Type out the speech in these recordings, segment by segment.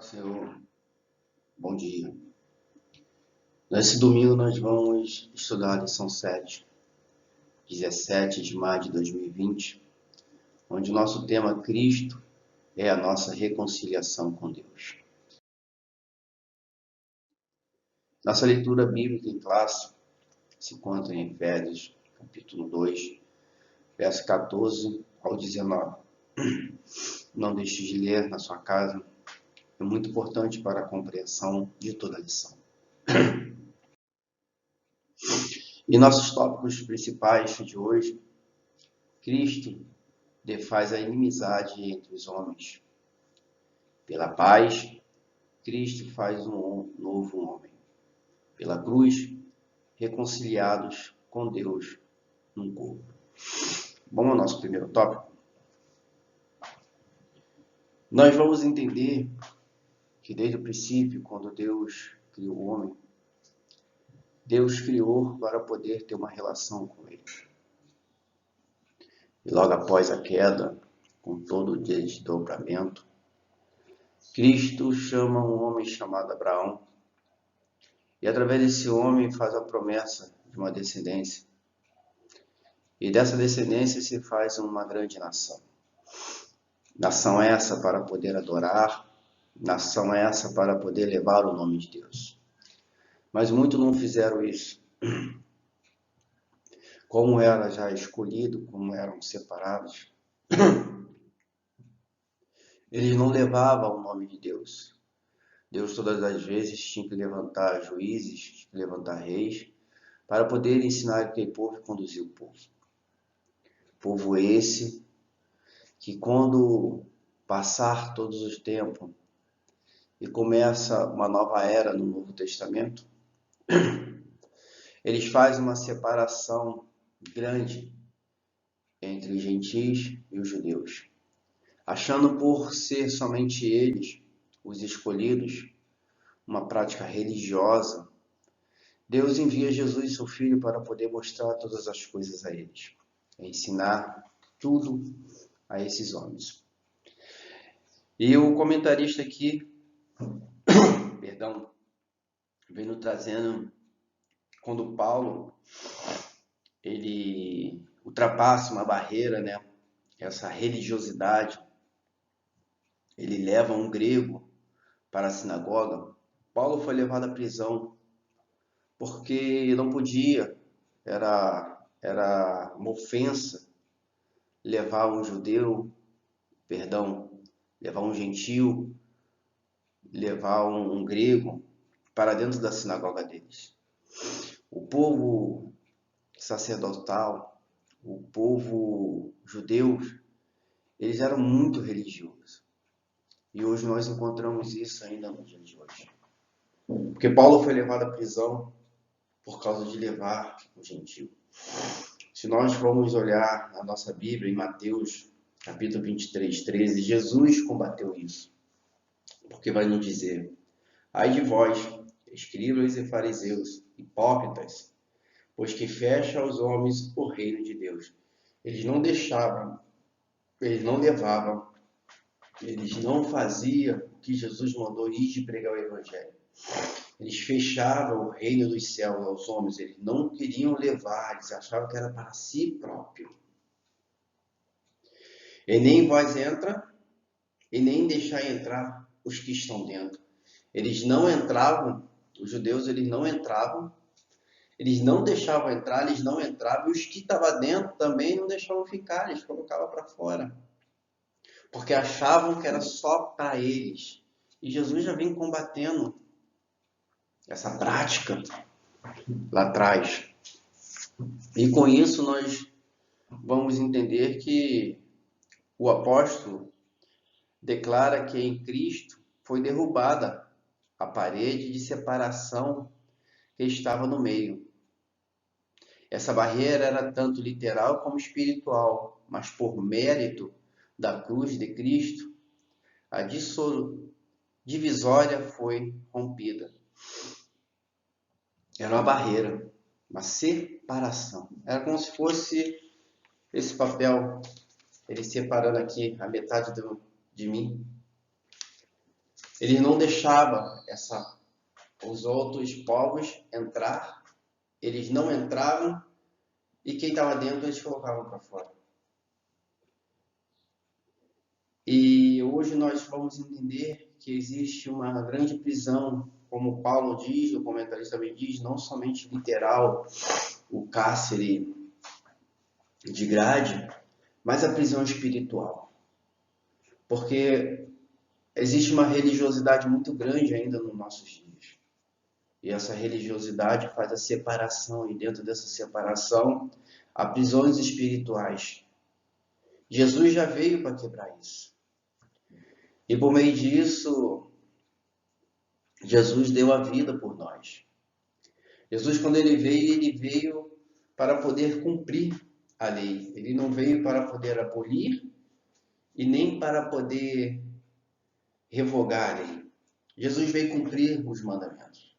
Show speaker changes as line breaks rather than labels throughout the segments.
Paz do Senhor, bom dia. Nesse domingo nós vamos estudar a lição 7, 17 de maio de 2020, onde o nosso tema Cristo é a nossa reconciliação com Deus. Nossa leitura bíblica em classe se encontra em Efésios, capítulo 2, verso 14 ao 19. Não deixe de ler na sua casa, é muito importante para a compreensão de toda a lição. E nossos tópicos principais de hoje: Cristo defaz a inimizade entre os homens. Pela paz, Cristo faz um novo homem. Pela cruz, reconciliados com Deus num corpo. Vamos ao nosso primeiro tópico. Nós vamos entender que desde o princípio, quando Deus criou o homem, Deus criou para poder ter uma relação com ele. E logo após a queda, com todo o desdobramento, Cristo chama um homem chamado Abraão, e através desse homem faz a promessa de uma descendência. E dessa descendência se faz uma grande nação. Nação essa para poder adorar, nação essa para poder levar o nome de Deus. Mas muitos não fizeram isso. Como era já escolhido, como eram separados, eles não levavam o nome de Deus. Deus todas as vezes tinha que levantar juízes, tinha que levantar reis, para poder ensinar aquele povo e conduzir o povo. Povo esse que quando passar todos os tempos e começa uma nova era no Novo Testamento, eles fazem uma separação grande entre os gentios e os judeus, achando por ser somente eles, os escolhidos, uma prática religiosa. Deus envia Jesus, seu Filho, para poder mostrar todas as coisas a eles, ensinar tudo a esses homens. E o comentarista aqui, vem nos trazendo quando Paulo ele ultrapassa uma barreira, essa religiosidade, ele leva um grego para a sinagoga. Paulo foi levado à prisão porque não podia, era uma ofensa levar um judeu, levar um gentil, levar um grego para dentro da sinagoga deles. O povo sacerdotal, o povo judeu, eles eram muito religiosos. E hoje nós encontramos isso ainda no dia de hoje. Porque Paulo foi levado à prisão por causa de levar o gentil. Se nós formos olhar a nossa Bíblia em Mateus, capítulo 23, 13, Jesus combateu isso. Porque vai nos dizer: ai de vós, escribas e fariseus, hipócritas, pois que fecha aos homens o reino de Deus. Eles não deixavam, eles não levavam, eles não faziam o que Jesus mandou ir de pregar o evangelho. Eles fechavam o reino dos céus aos homens, eles não queriam levar, eles achavam que era para si próprio. E nem vós entra, e nem deixar entrar os que estão dentro. Eles não entravam, os judeus eles não entravam, eles não deixavam entrar, eles não entravam, e os que estavam dentro também não deixavam ficar, eles colocavam para fora. Porque achavam que era só para eles. E Jesus já vem combatendo essa prática lá atrás. E com isso nós vamos entender que o apóstolo declara que em Cristo foi derrubada a parede de separação que estava no meio. Essa barreira era tanto literal como espiritual, mas por mérito da cruz de Cristo, a divisória foi rompida. Era uma barreira, uma separação. Era como se fosse esse papel, ele separando aqui a metade de mim. Ele não deixava os outros povos entrar, eles não entravam, e quem estava dentro eles colocavam para fora. E hoje nós vamos entender que existe uma grande prisão, como Paulo diz, o comentarista também diz, não somente literal, o cárcere de grade, mas a prisão espiritual. Porque existe uma religiosidade muito grande ainda nos nossos dias. E essa religiosidade faz a separação, e dentro dessa separação, há prisões espirituais. Jesus já veio para quebrar isso. E por meio disso, Jesus deu a vida por nós. Jesus, quando ele veio para poder cumprir a lei. Ele não veio para poder abolir e nem para poder revogar a lei. Jesus veio cumprir os mandamentos.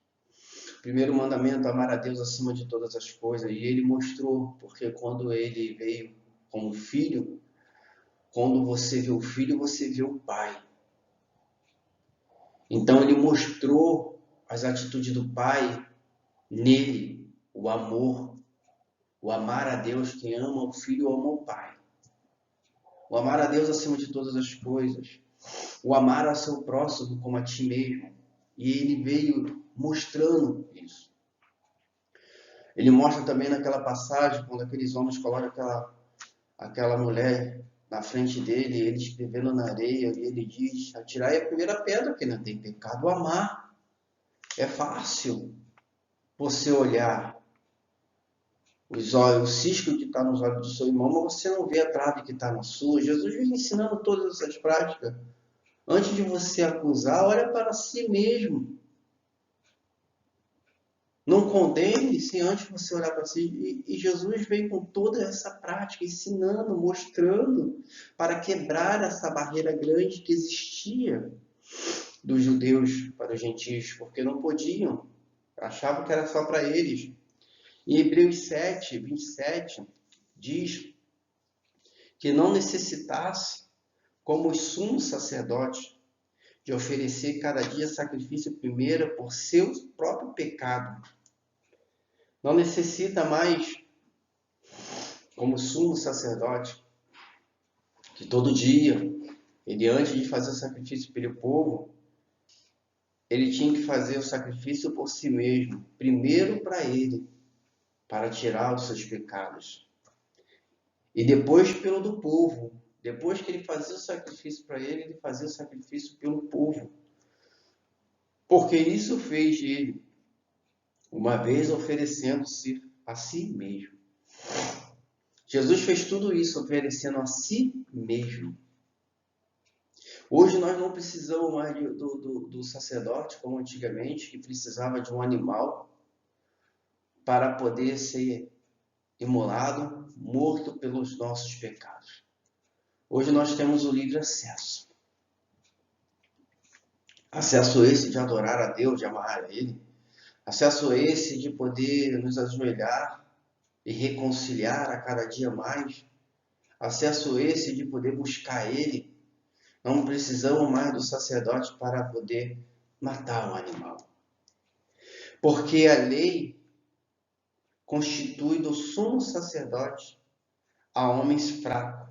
O primeiro mandamento, amar a Deus acima de todas as coisas, e ele mostrou, porque quando ele veio como filho, quando você vê o filho, você vê o pai. Então ele mostrou as atitudes do pai nele, o amor, o amar a Deus. Quem ama o filho ama o pai. O amar a Deus acima de todas as coisas, o amar ao seu próximo como a ti mesmo. E ele veio mostrando isso. Ele mostra também naquela passagem, quando aqueles homens colocam aquela mulher na frente dele, ele escrevendo na areia, e ele diz, atirai a primeira pedra, que não tem pecado, amar. É fácil você olhar os olhos, o cisco que está nos olhos do seu irmão, mas você não vê a trave que está na sua. Jesus vem ensinando todas essas práticas. Antes de você acusar, olha para si mesmo. Não condene sem antes você olhar para si. E Jesus veio com toda essa prática, ensinando, mostrando, para quebrar essa barreira grande que existia dos judeus para os gentios, porque não podiam. Achavam que era só para eles. Em Hebreus 7, 27, diz que não necessitasse, como os sumos sacerdotes, de oferecer cada dia sacrifício primeiro por seu próprio pecado. Não necessita mais, como sumo sacerdote, que todo dia, ele antes de fazer o sacrifício pelo povo, ele tinha que fazer o sacrifício por si mesmo, primeiro para ele, para tirar os seus pecados. E depois pelo do povo. Depois que ele fazia o sacrifício para ele, ele fazia o sacrifício pelo povo. Porque isso fez ele, uma vez oferecendo-se a si mesmo. Jesus fez tudo isso oferecendo a si mesmo. Hoje nós não precisamos mais do sacerdote, como antigamente, que precisava de um animal para poder ser imolado, morto pelos nossos pecados. Hoje nós temos o livre acesso. Acesso esse de adorar a Deus, de amar a Ele. Acesso esse de poder nos ajoelhar e reconciliar a cada dia mais. Acesso esse de poder buscar Ele. Não precisamos mais do sacerdote para poder matar um animal. Porque a lei constitui do sumo sacerdote a homens fracos.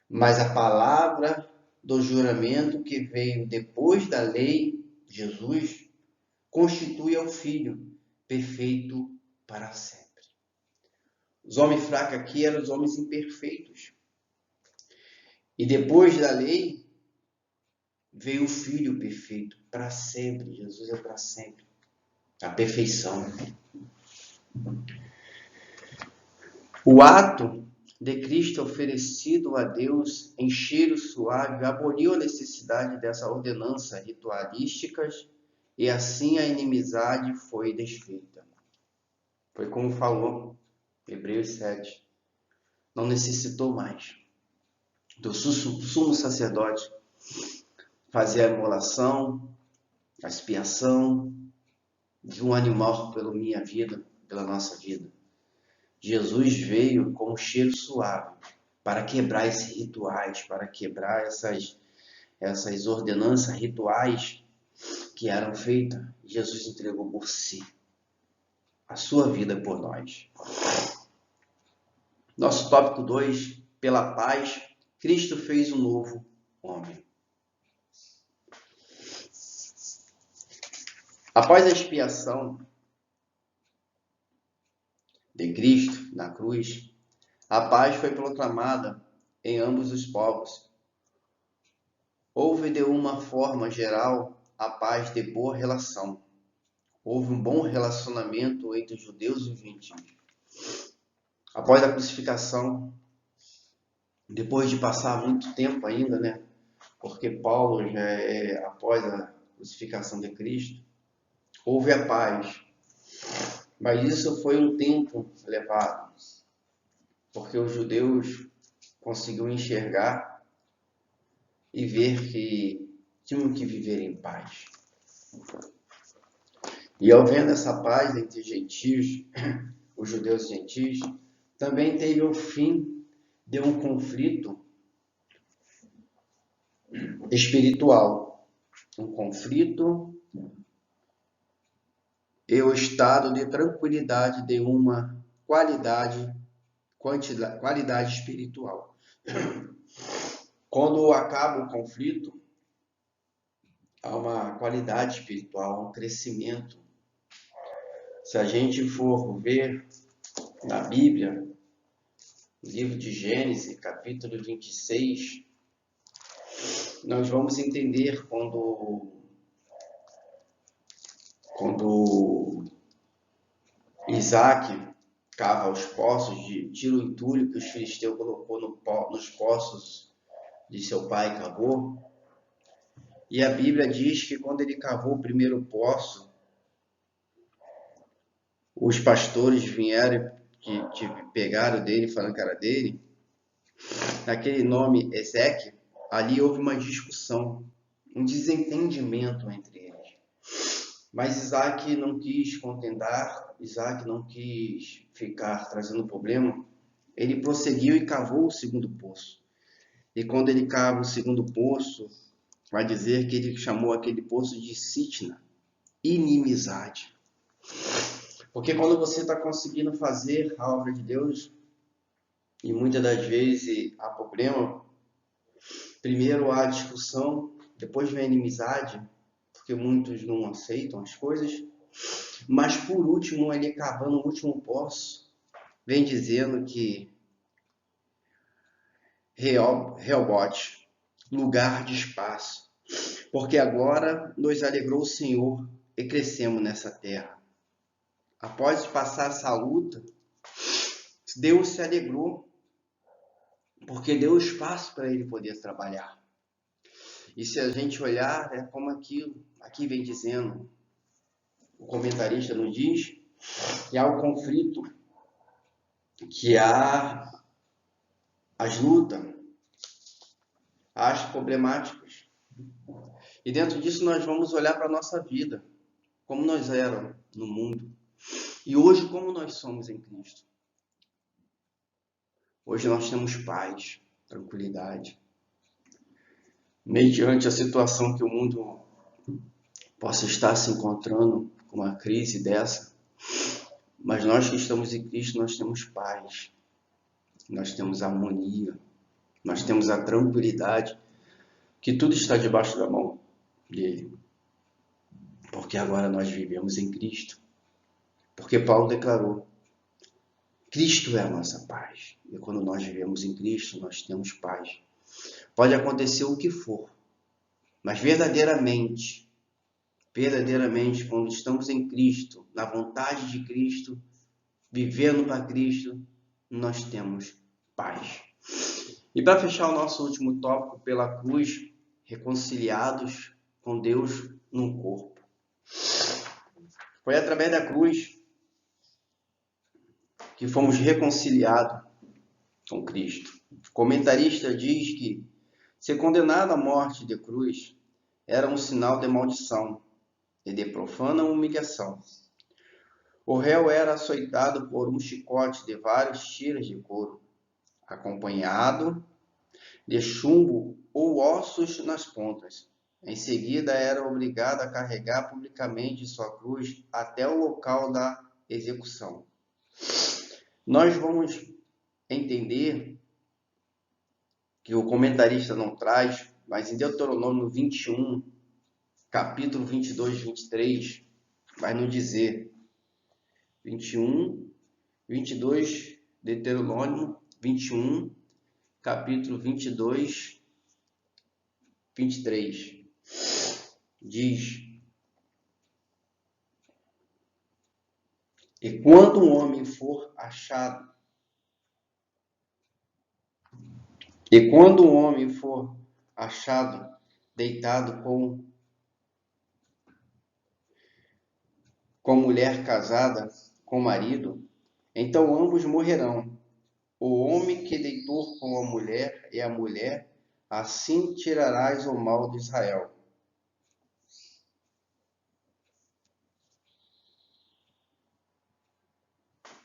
Mas a palavra do juramento que veio depois da lei, Jesus, constitui ao Filho perfeito para sempre. Os homens fracos aqui eram os homens imperfeitos. E depois da lei, veio o Filho perfeito para sempre. Jesus é para sempre. A perfeição. O ato de Cristo oferecido a Deus em cheiro suave aboliu a necessidade dessa ordenança ritualísticas e assim a inimizade foi desfeita. Foi como falou Hebreus 7. Não necessitou mais do sumo sacerdote fazer a imolação, a expiação de um animal pela minha vida, pela nossa vida. Jesus veio com um cheiro suave para quebrar esses rituais, para quebrar essas ordenanças rituais que eram feitas, Jesus entregou por si, a sua vida por nós. Nosso tópico 2, pela paz, Cristo fez um novo homem. Após a expiação de Cristo na cruz, a paz foi proclamada em ambos os povos. Houve de uma forma geral a paz de boa relação. Houve um bom relacionamento entre os judeus e os gentios. Após a crucificação, depois de passar muito tempo ainda, né? Porque Paulo já é após a crucificação de Cristo, houve a paz. Mas isso foi um tempo levado, porque os judeus conseguiram enxergar e ver que tinham que viver em paz. E ao vendo essa paz entre gentios, os judeus e gentios, também teve o fim de um conflito espiritual, um conflito e o estado de tranquilidade de uma qualidade espiritual. Quando acaba o conflito, há uma qualidade espiritual, um crescimento. Se a gente for ver na Bíblia, no livro de Gênesis, capítulo 26, nós vamos entender quando Isaac cava os poços de tiro e entulho que os filisteus colocou nos poços de seu pai cavou. E a Bíblia diz que quando ele cavou o primeiro poço, os pastores vieram que pegaram dele, falando que era dele. Naquele nome Ezequiel, ali houve uma discussão, um desentendimento entre eles. Mas Isaac não quis contentar, Isaac não quis ficar trazendo problema. Ele prosseguiu e cavou o segundo poço. E quando ele cava o segundo poço, vai dizer que ele chamou aquele poço de Sitna, inimizade. Porque quando você está conseguindo fazer a obra de Deus, e muitas das vezes há problema, primeiro há discussão, depois vem a inimizade, porque muitos não aceitam as coisas, mas por último, ele cavando o último poço, vem dizendo que Reobote, lugar de espaço, porque agora nos alegrou o Senhor e crescemos nessa terra. Após passar essa luta, Deus se alegrou, porque deu espaço para ele poder trabalhar. E se a gente olhar, é como aqui vem dizendo, o comentarista nos diz, que há o conflito, que há as lutas, as problemáticas. E dentro disso nós vamos olhar para a nossa vida, como nós éramos no mundo, e hoje como nós somos em Cristo. Hoje nós temos paz, tranquilidade. Mediante a situação que o mundo possa estar se encontrando, com uma crise dessa, mas nós que estamos em Cristo, nós temos paz, nós temos harmonia, nós temos a tranquilidade, que tudo está debaixo da mão dele. Porque agora nós vivemos em Cristo. Porque Paulo declarou, Cristo é a nossa paz. E quando nós vivemos em Cristo, nós temos paz. Pode acontecer o que for, mas verdadeiramente, quando estamos em Cristo, na vontade de Cristo, vivendo para Cristo, nós temos paz. E para fechar o nosso último tópico, pela cruz, reconciliados com Deus num corpo. Foi através da cruz que fomos reconciliados com Cristo. O comentarista diz que ser condenado à morte de cruz era um sinal de maldição e de profana humilhação. O réu era açoitado por um chicote de várias tiras de couro, acompanhado de chumbo ou ossos nas pontas. Em seguida, era obrigado a carregar publicamente sua cruz até o local da execução. Nós vamos entender que o comentarista não traz, mas em Deuteronômio 21, capítulo 22, 23, vai nos dizer 21, 22, Deuteronômio 21, capítulo 22, 23, diz: E quando um homem for achado, deitado com mulher casada com marido, então ambos morrerão. O homem que deitou com a mulher e a mulher, assim tirarás o mal de Israel.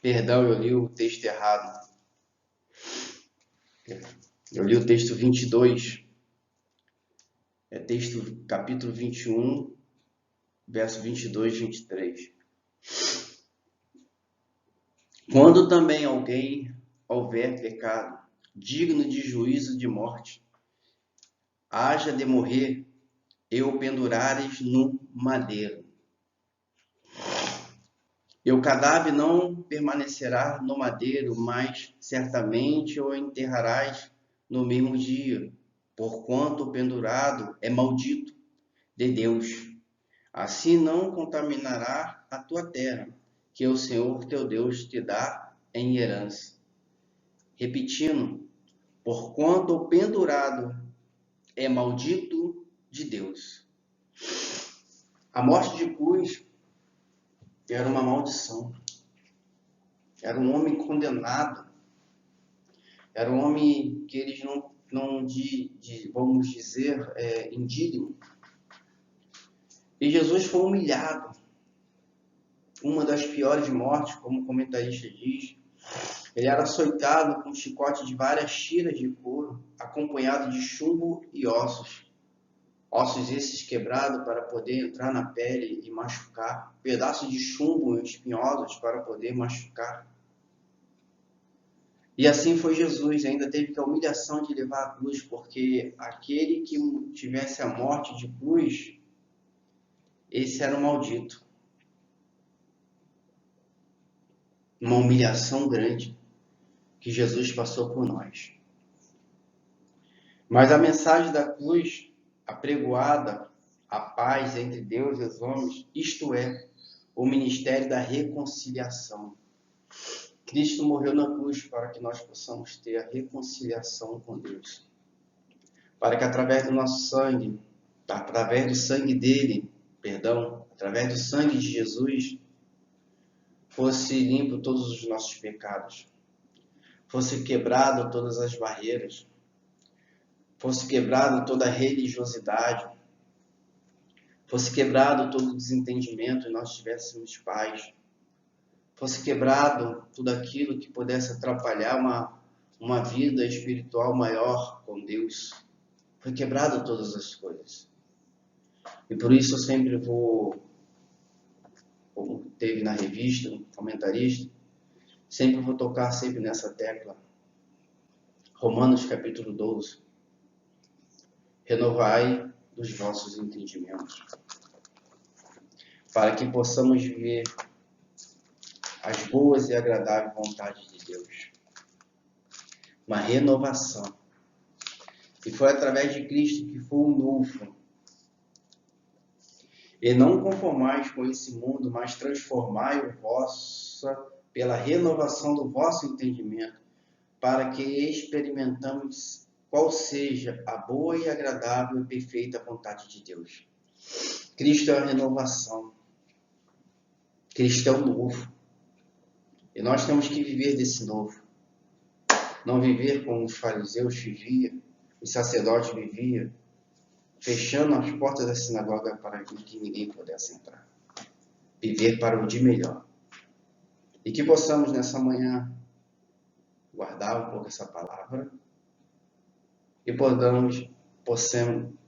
Perdão, eu li o texto errado. Eu li o texto 22. É texto capítulo 21, verso 22 e 23. Quando também alguém houver pecado, digno de juízo de morte, haja de morrer e o pendurares no madeiro. E o cadáver não permanecerá no madeiro, mas certamente o enterrarás no mesmo dia, porquanto o pendurado é maldito de Deus. Assim não contaminará a tua terra, que o Senhor teu Deus te dá em herança. Repetindo, porquanto o pendurado é maldito de Deus. A morte de cruz era uma maldição. Era um homem condenado. Era um homem que eles não vamos dizer, indigno. E Jesus foi humilhado. Uma das piores mortes, como o comentarista diz. Ele era açoitado com um chicote de várias tiras de couro, acompanhado de chumbo e ossos. Ossos esses quebrados para poder entrar na pele e machucar. Pedaços de chumbo espinhosos para poder machucar. E assim foi Jesus. Ainda teve que a humilhação de levar a cruz, porque aquele que tivesse a morte de cruz, esse era o maldito. Uma humilhação grande que Jesus passou por nós. Mas a mensagem da cruz, apregoada, a paz entre Deus e os homens, isto é, o ministério da reconciliação. Cristo morreu na cruz para que nós possamos ter a reconciliação com Deus. Para que através do nosso sangue, através do sangue através do sangue de Jesus, fosse limpo todos os nossos pecados. Fosse quebrado todas as barreiras. Fosse quebrado toda a religiosidade. Fosse quebrado todo o desentendimento e nós tivéssemos paz. Fosse quebrado tudo aquilo que pudesse atrapalhar uma vida espiritual maior com Deus. Foi quebrado todas as coisas. E por isso eu sempre vou, como teve na revista, no comentarista, sempre vou tocar sempre nessa tecla. Romanos capítulo 12. Renovai os vossos entendimentos, para que possamos viver as boas e agradáveis vontades de Deus. Uma renovação. E foi através de Cristo que foi o novo. E não conformais com esse mundo, mas transformai o vosso pela renovação do vosso entendimento, para que experimentamos qual seja a boa e agradável e perfeita vontade de Deus. Cristo é a renovação. Cristo é o novo. E nós temos que viver desse novo. Não viver como os fariseus viviam, os sacerdotes viviam, fechando as portas da sinagoga para que ninguém pudesse entrar. Viver para o de melhor. E que possamos nessa manhã guardar um pouco essa palavra e podamos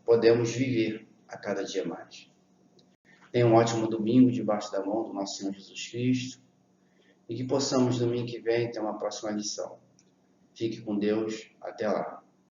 podemos viver a cada dia mais. Tenha um ótimo domingo debaixo da mão do nosso Senhor Jesus Cristo e que possamos domingo que vem ter uma próxima lição. Fique com Deus. Até lá.